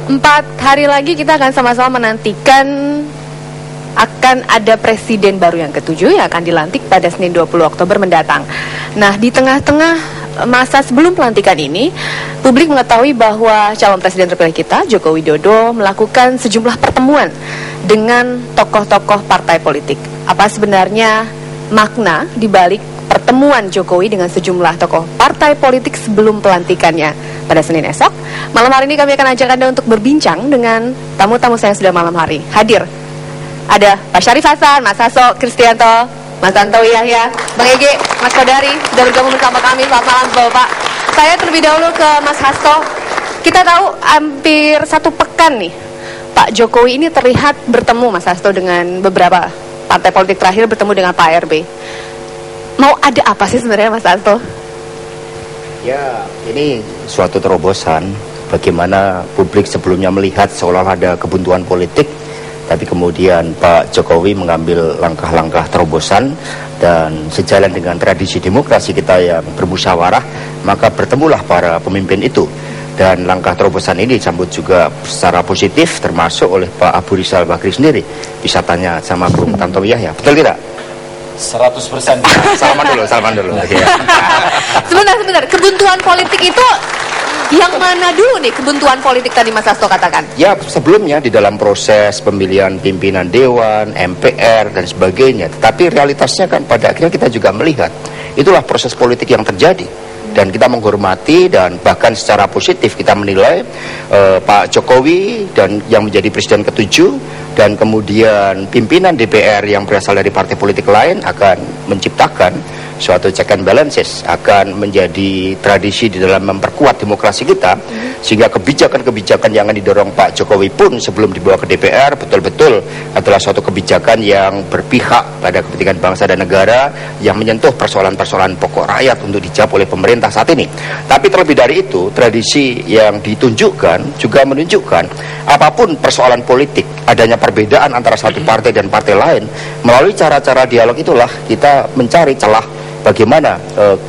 4 hari lagi kita akan sama-sama menantikan akan ada presiden baru yang ke-7 yang akan dilantik pada Senin 20 Oktober mendatang. Nah, di tengah-tengah masa sebelum pelantikan ini, publik mengetahui bahwa calon presiden terpilih kita, Joko Widodo, melakukan sejumlah pertemuan dengan tokoh-tokoh partai politik. Apa sebenarnya makna di balik pertemuan Jokowi dengan sejumlah tokoh partai politik sebelum pelantikannya pada Senin esok? Malam hari ini kami akan ajak Anda untuk berbincang dengan tamu-tamu saya yang sudah malam hari hadir. Ada Pak Syarif Hasan, Mas Hasto Kristianto, Mas Tantowi Yahya, Bang Ege, Mas Kodari sudah bergabung bersama kami. Selamat malam Bapak. Saya terlebih dahulu ke Mas Hasto. Kita tahu hampir 1 pekan nih Pak Jokowi ini terlihat bertemu, Mas Hasto, dengan beberapa partai politik, terakhir bertemu dengan Pak RB. Mau ada apa sih sebenarnya, Mas Hasto? Ya, ini suatu terobosan bagaimana publik sebelumnya melihat seolah ada kebuntuan politik, tapi kemudian Pak Jokowi mengambil langkah-langkah terobosan dan sejalan dengan tradisi demokrasi kita yang bermusyawarah, maka bertemulah para pemimpin itu. Dan langkah terobosan ini disambut juga secara positif termasuk oleh Pak Abu Rizal Bakri sendiri. Bisa tanya sama Bung Tantowi Yahya, betul tidak? 100%. Salaman dulu. Sebentar. Kebuntuan politik itu yang mana dulu nih, kebuntuan politik tadi Mas Hasto katakan? Ya, sebelumnya di dalam proses pemilihan pimpinan Dewan, MPR, dan sebagainya. Tapi realitasnya kan pada akhirnya kita juga melihat itulah proses politik yang terjadi. Dan kita menghormati dan bahkan secara positif kita menilai Pak Jokowi dan yang menjadi presiden ke-7 dan kemudian pimpinan DPR yang berasal dari partai politik lain akan menciptakan suatu check and balances, akan menjadi tradisi di dalam memperkuat demokrasi kita, sehingga kebijakan-kebijakan yang akan didorong Pak Jokowi pun sebelum dibawa ke DPR betul-betul adalah suatu kebijakan yang berpihak pada kepentingan bangsa dan negara, yang menyentuh persoalan-persoalan pokok rakyat untuk dijawab oleh pemerintah saat ini. Tapi terlebih dari itu, tradisi yang ditunjukkan juga menunjukkan apapun persoalan politik, adanya perbedaan antara satu partai dan partai lain, melalui cara-cara dialog itulah kita mencari celah bagaimana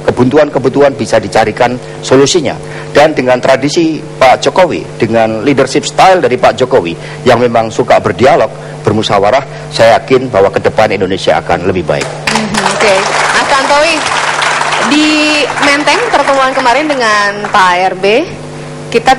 kebutuhan-kebutuhan bisa dicarikan solusinya. Dan dengan tradisi Pak Jokowi, dengan leadership style dari Pak Jokowi yang memang suka berdialog, bermusyawarah, saya yakin bahwa ke depan Indonesia akan lebih baik. Oke. Mas Tantowi, di Menteng pertemuan kemarin dengan Pak RB, kita